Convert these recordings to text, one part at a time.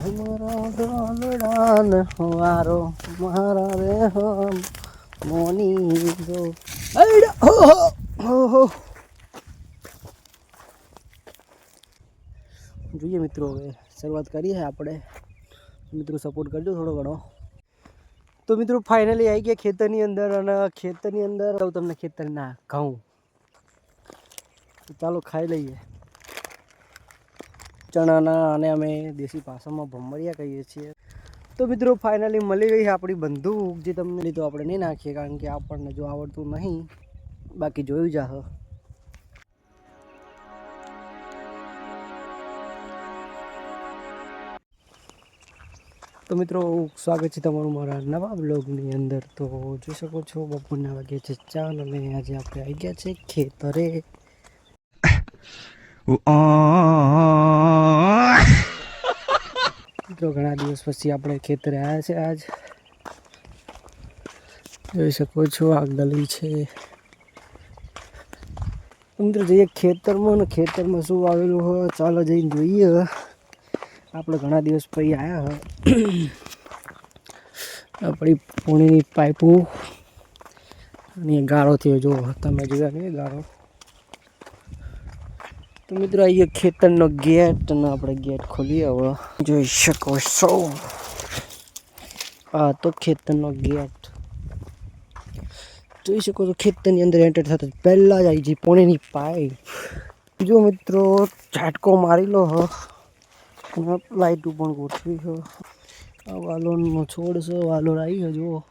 મારા ગામડાન વારો મારા રે હમ મોની દો આઈડા હો જોઈએ મિત્રો હવે શરૂઆત કરીએ આપણે મિત્રો સપોર્ટ કરજો થોડો ઘણો તો મિત્રો ફાઇનલી આવી ગયા ખેતરની અંદર અને ખેતરની અંદર તમને ખેતરના ઘઉં તો ચાલો ખાઈ લઈએ ચણાના અને અમે દેશી ભાષામાં ભમરિયા કહીએ છીએ તો મિત્રો ફાઇનલી મળી ગઈ આપણી બંદૂક જે તમને લીધો આપણે નહીં નાખીએ કારણ કે આપણને જો આવડતું નહીં બાકી જોયું જા તો મિત્રો સ્વાગત છે તમારું મારા નવા બ્લોગની અંદર તો જોઈ શકો છો બપોરના વાગે છે 4 અને આજે આપણે આવી ગયા છે ખેતરે મિત્રો ઘણા દિવસ પછી આપણે ખેતરે આવ્યા છે આજ જોઈ શકો છો આ ગલી છે મિત્રો જઈએ ખેતરમાં ને ખેતરમાં શું આવેલું હોય ચાલો જઈને જોઈએ આપણે ઘણા દિવસ પછી આવ્યા આપણી પાણીની પાઇપો અને ગાળો થયો જો તમે જોયા નહીં ગાળો તો મિત્રો આ ખેતરનો ગેટ અને આપણે ગેટ ખોલીએ હવે જોઈ શકો છો આ તો ખેતરનો ગેટ જોઈ શકો છો ખેતરની અંદર એન્ટર થતા પહેલાં જ આવી જઈ પાણીની પાઇપ જો મિત્રો ઝાટકો મારી લો હ લાઇટ પણ ગોઠવી છે આ વાલોનો છોડ છે વાલોર આવી છે જો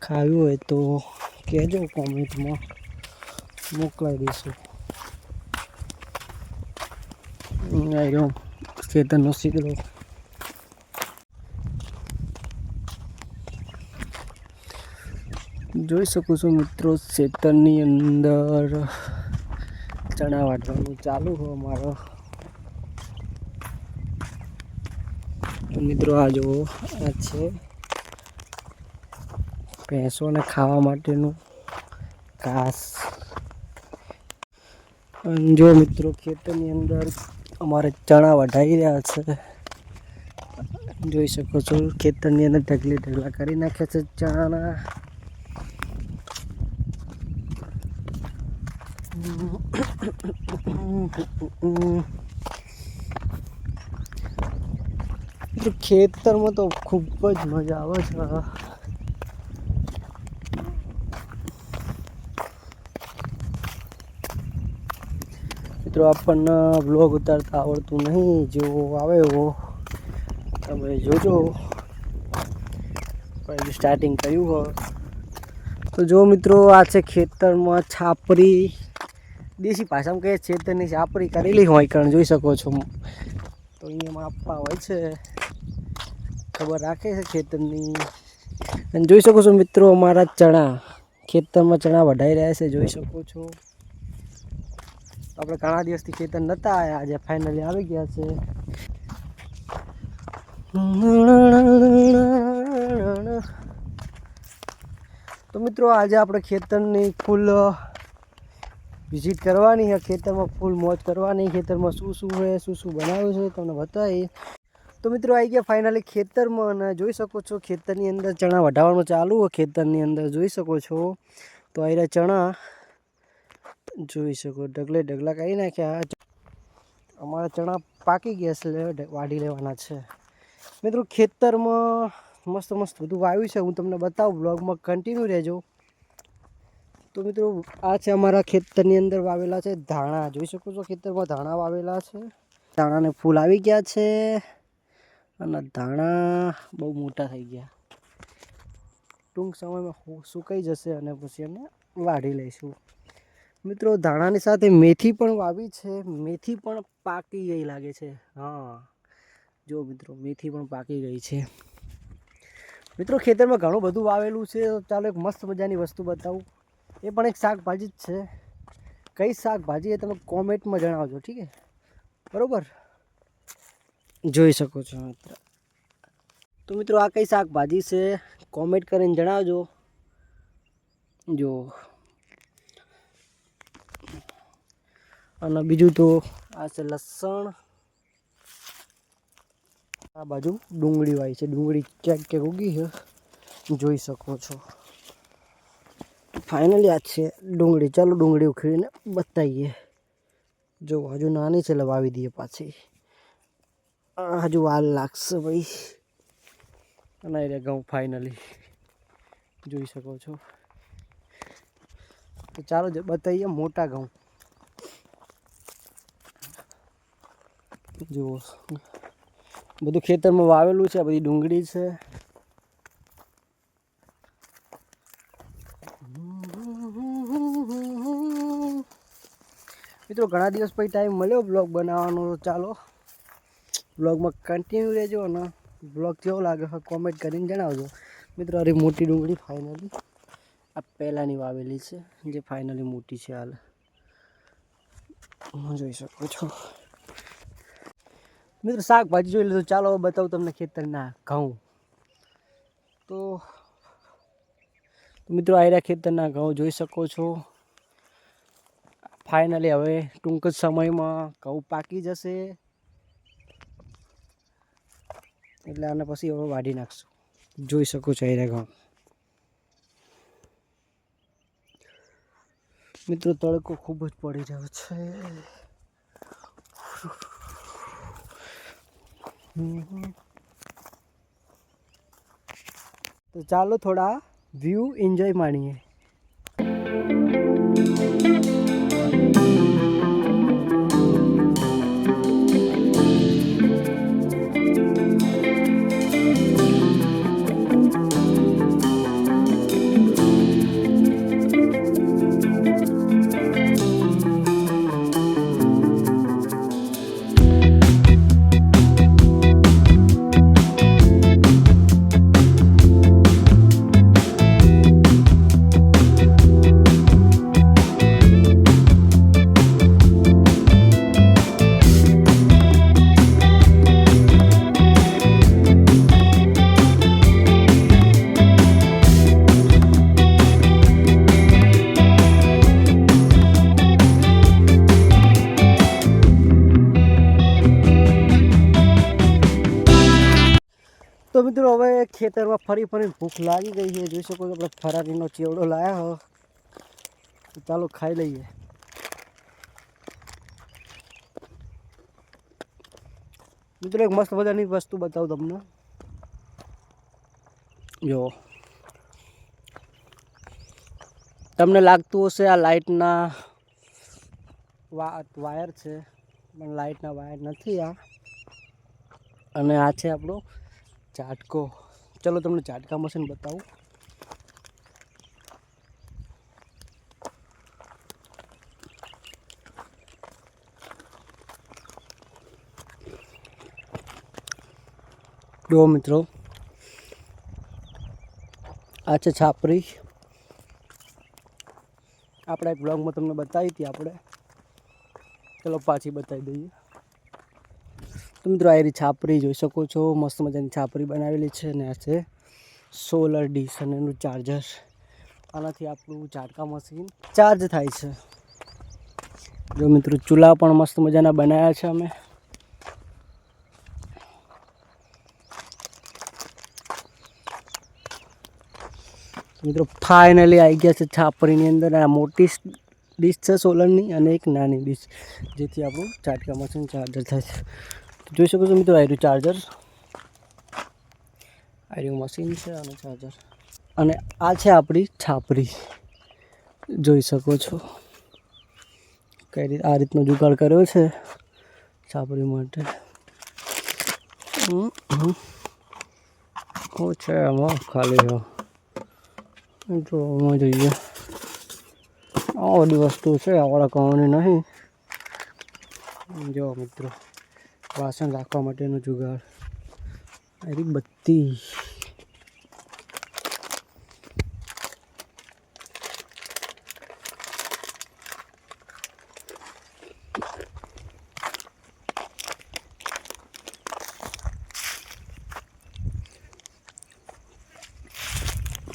ખાવ્યું હોય તો કહેજો કોમેન્ટમાં મોકલાવી દઈશું આવ્યો ખેતરનો સીધો જોઈ શકો છો મિત્રો ખેતરની અંદર ચણા વાટવાનું ચાલુ હોય અમારો મિત્રો આ જુઓ આ છે ભેંસોને ખાવા માટેનું ઘાસ જો મિત્રો ખેતરની અંદર અમારે ચણા વઢાઈ રહ્યા છે જોઈ શકો છો ખેતરની અંદર ઢગલા કરી નાખ્યા છે ચણાના ખેતરમાં તો ખૂબ જ મજા આવે છે મિત્રો આપણને બ્લોગ ઉતારતા આવડતું નહીં જેવો આવે એવો તમે જોજો પહેલું સ્ટાર્ટિંગ કર્યું હોય તો જો મિત્રો આ છે ખેતરમાં છાપરી દેશી ભાષામાં કહે ખેતરની છાપરી કરેલી હોય કારણ જોઈ શકો છો તો અહીંયા માપવા હોય છે ખબર રાખે છે ખેતરની અને જોઈ શકો છો મિત્રો અમારા ચણા ખેતરમાં ચણા વઢાઈ રહ્યા છે જોઈ શકો છો આપણે ઘણા દિવસથી ખેતર નહોતા આવ્યા આજે ફાઇનલી આવી ગયા છે તો મિત્રો આજે આપણે ખેતરની ફૂલ વિઝિટ કરવાની છે ખેતરમાં ફૂલ મોજ કરવાની ખેતરમાં શું શું હોય શું બનાવ્યું છે તમને બતાવીએ તો મિત્રો આવી ગયા ફાઇનલી ખેતરમાં અને જોઈ શકો છો ખેતરની અંદર ચણા વઢાવવાનું ચાલુ હોય ખેતરની અંદર જોઈ શકો છો તો આ રહ્યા ચણા જોઈ શકો ઢગલા કરી નાખ્યા અમારા ચણા પાકી ગયા છે વાઢી લેવાના છે મિત્રો ખેતરમાં મસ્ત બધું વાવ્યું છે હું તમને બતાવું બ્લોગમાં કન્ટિન્યુ રહેજો તો મિત્રો આ છે અમારા ખેતરની અંદર વાવેલા છે ધાણા જોઈ શકો છો ખેતરમાં ધાણા વાવેલા છે ધાણાને ફૂલ આવી ગયા છે અને ધાણા બહુ મોટા થઈ ગયા ટૂંક સમયમાં સુકાઈ જશે અને પછી અમે વાઢી લઈશું મિત્રો ધાણાની સાથે મેથી પણ વાવી છે મેથી પણ પાકી ગઈ લાગે છે હા જો મિત્રો મેથી પણ પાકી ગઈ છે મિત્રો ખેતરમાં ઘણું બધું વાવેલું છે ચાલો એક મસ્ત મજાની વસ્તુ બતાવું એ પણ એક શાકભાજી જ છે કઈ શાકભાજી એ તમે કોમેન્ટમાં જણાવજો ઠીક છે બરાબર જોઈ શકો છો મિત્રો તો મિત્રો આ કઈ શાકભાજી છે કોમેન્ટ કરીને જણાવજો જો અને બીજું તો આ છે લસણ આ બાજુ ડુંગળી વાવી છે, ડુંગળી ક્યાંક ક્યાંક ઉગી છે, જોઈ શકો છો. ફાઇનલી આ છે ડુંગળી. ચાલો ડુંગળી ઉખેડીને બતાવીએ. જો હજુ નાની છે એટલે વાવી દઈએ પાછી. હજુ વાર લાગશે ભાઈ. અને એ ઘઉં ફાઇનલી જોઈ શકો છો. તો ચાલો બતાવીએ મોટા ઘઉં. જુઓ બધું ખેતરમાં વાવેલું છે. બધી ડુંગળી છે. મિત્રો ઘણા દિવસ પછી ટાઈમ મળ્યો બ્લોગ બનાવવાનો. ચાલો બ્લોગમાં કન્ટિન્યુ રહેજો અને બ્લોગ કેવો લાગે કોમેન્ટ કરીને જણાવજો. મિત્રો અરે મોટી ડુંગળી ફાઇનલી આ પહેલાંની વાવેલી છે, જે ફાઇનલી મોટી છે. હાલ જોઈ શકો છો. મિત્રો શાકભાજી જોઈ લીધું. ચાલો બતાવું તમને ખેતરના ઘઉં. તો મિત્રો આયરા ખેતરના ઘઉં જોઈ શકો છો. ફાઇનલી હવે ટૂંક જ સમયમાં ઘઉં પાકી જશે, એટલે આને પછી હવે વાઢી નાખશું. જોઈ શકો છો આયરા ઘઉં. મિત્રો તડકો ખૂબ જ પડી રહ્યો છે. તો ચાલો થોડા વ્યૂ એન્જોય માણીએ. તો મિત્રો હવે ખેતરમાં ફરી ભૂખ લાગી ગઈ છે. જોઈ શકો છો આપણે ફરારીનો ચેવડો લાવ્યા હો. તો ચાલો ખાઈ લઈએ. મિત્રો એક મસ્ત મજાની વસ્તુ બતાવું તમને. જો તમને લાગતું હશે આ લાઇટના વાયર છે, પણ લાઇટના વાયર નથી આ. અને આ છે આપણો ઝાટકો. ચલો તમને ઝાટકા મશીન બતાવું. જો મિત્રો આ છે છાપરી. આપણા એક બ્લોગમાં તમને બતાવી હતી આપણે. ચલો પાછી બતાવી દઈએ. તો મિત્રો આ એરી છાપરી જોઈ શકો છો. મસ્ત મજાની છાપરી બનાવેલી છે. અને આ છે સોલર ડીશ અને એનું ચાર્જર. આનાથી આપણું ઝાટકા મશીન ચાર્જ થાય છે. જો મિત્રો ચૂલા પણ મસ્ત મજાના બનાવ્યા છે અમે. મિત્રો ફાઇનલી આવી ગયા છે છાપરીની અંદર. આ મોટી ડીશ છે સોલરની અને એક નાની ડીશ, જેથી આપણું ઝાટકા મશીન ચાર્જર થાય છે. જોઈ શકો છો મિત્રો આયરું ચાર્જર, આયરું મશીન છે અને ચાર્જર. અને આ છે આપણી છાપરી. જોઈ શકો છો કઈ રીતે આ રીતનો જુગાડ કર્યો છે છાપરી માટે. શું છે આમાં ખાલી જો આમાં જોઈએ. આ બધી વસ્તુ છે આપણા કામની નહીં. જો મિત્રો વાસણ રાખવા માટેનું જુગાડ. એની બત્તી.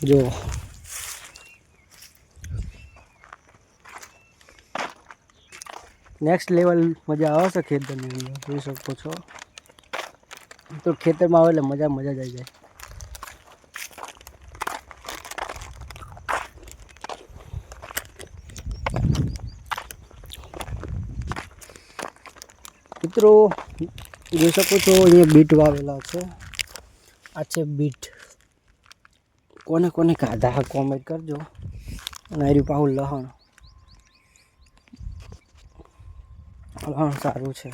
જો નેક્સ્ટ લેવલ મજા આવશે ખેતરની અંદર. જોઈ શકો છો. મિત્રો ખેતરમાં આવે એટલે મજા મજા જ આવી જાય. મિત્રો જોઈ શકો છો અહીંયા બીટ વાવેલા છે. આ છે બીટ. કોને કોને ખાધા કોમેન્ટ કરજો. અને આર્યું પાહું લહણ સારું છે.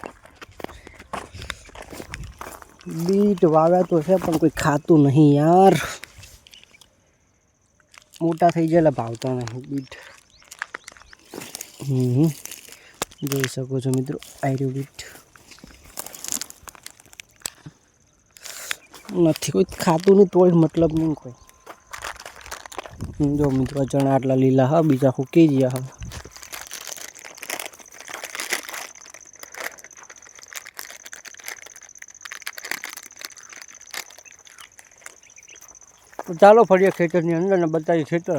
બીટ વાવ્યા તો છે પણ કોઈ ખાતું નહીં યાર. મોટા થઈ જાય એટલે ભાવતા નહીં બીટ. જોઈ શકો છો મિત્રો આર્યું બીટ નથી કોઈ ખાતું નહીં તોય મતલબ નહીં કોઈ. જો મિત્રો ચણા આટલા લીલા હા, બીજા હુકી ગયા હા. તો ચાલો ફરીએ ખેતરની અંદર ને બતાવીએ ખેતર.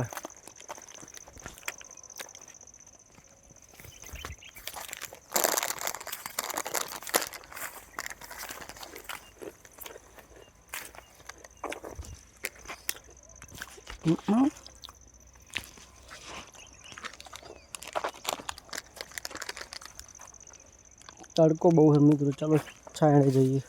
તડકો બહુ છે મિત્રો, ચાલો છાંયડે જઈએ.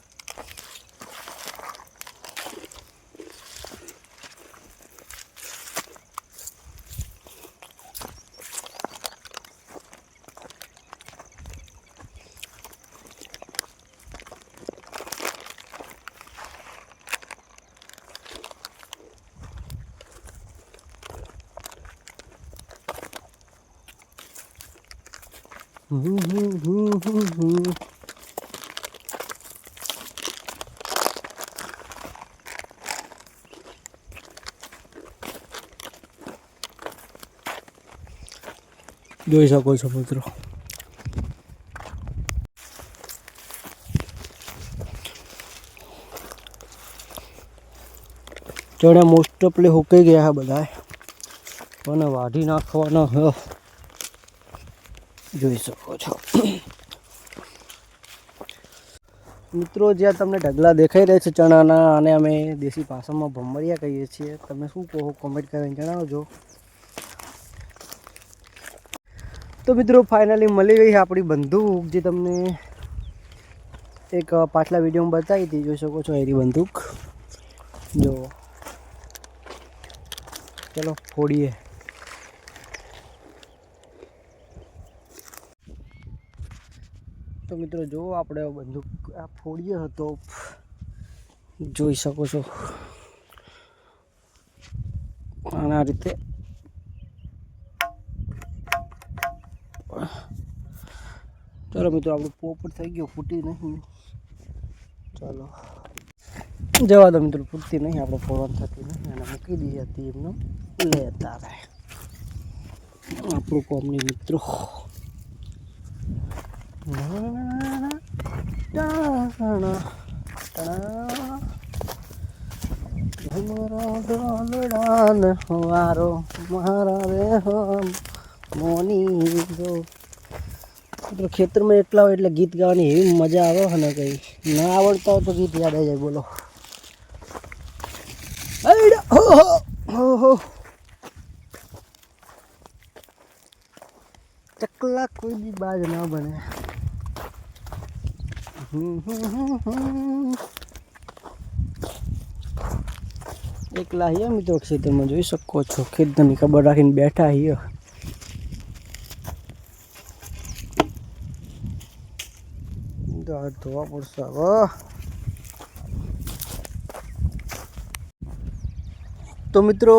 જોઈ શકો છો મિત્રો. ચણા મોસ્ટ ઓફલી હુકાઈ ગયા બધા, અને વાઢી નાખવાના હ. જોઈ શકો છો મિત્રો. જ્યાં તમને ઢગલા દેખાઈ રહ્યા છે ચણાના, અને અમે દેશી ભાષામાં ભમરિયા કહીએ છીએ. તમે શું કહો કોમેન્ટ કરીને જણાવજો. તો મિત્રો ફાઇનલી મળી ગઈ આપણી બંદૂક, જે તમને એક પાછલા વિડીયોમાં બતાવી હતી. જોઈ શકો છો એરી બંદૂક. જો ચલો ફોડીએ. તો મિત્રો જો આપણે બંદૂક આ ફોડીએ હતો, જોઈ શકો છો આ રીતે. ચાલો મિત્રો આપણું પોપટ થઈ ગયો, ફૂટી નહીં. ચાલો જવા દો મિત્રો, ફૂટતી નહીં, આપણે ફોડવાનું થતી નહીં. અને મૂકી દઈએ હતી એમને લેતા રહે આપણું કોમની મિત્રો. મારો મારા રે મોની જો મિત્રો ખેતરમાં એકલા હોય એટલે ગીત ગાવાની એવી મજા આવે ને, કંઈ ના આવડતા હોય તો ગીત યાદ આવી જાય. બોલો હો ચકલા કોઈ બી બાજ ના બને. એકલા hier મિત્રો ખેતરમાં જોઈ શકો છો. ખેતરની ખબર રાખીને બેઠા hier. ધોવા પડશે હવે. તો મિત્રો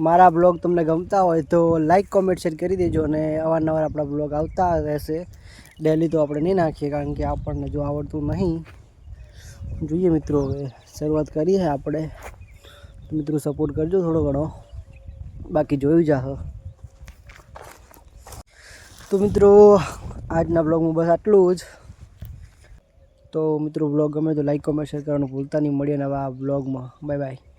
મારા બ્લોગ તમને ગમતા હોય તો લાઈક કોમેન્ટ શેર કરી દેજો. અને અવારનવાર આપણા બ્લોગ આવતા રહેશે. ડેલી તો આપણે નહીં નાખીએ, કારણ કે આપણને જો આવડતું નહીં. જોઈએ મિત્રો, હવે શરૂઆત કરીએ આપણે. તો મિત્રો સપોર્ટ કરજો થોડો ઘણો, બાકી જોયું જાહ. તો મિત્રો આજના બ્લોગમાં બસ આટલું જ. તો મિત્રો બ્લોગ ગમે તો લાઈક કોમેન્ટ શેર કરવાનું ભૂલતા નહીં. મળીએ નવા બ્લોગમાં. Bye bye.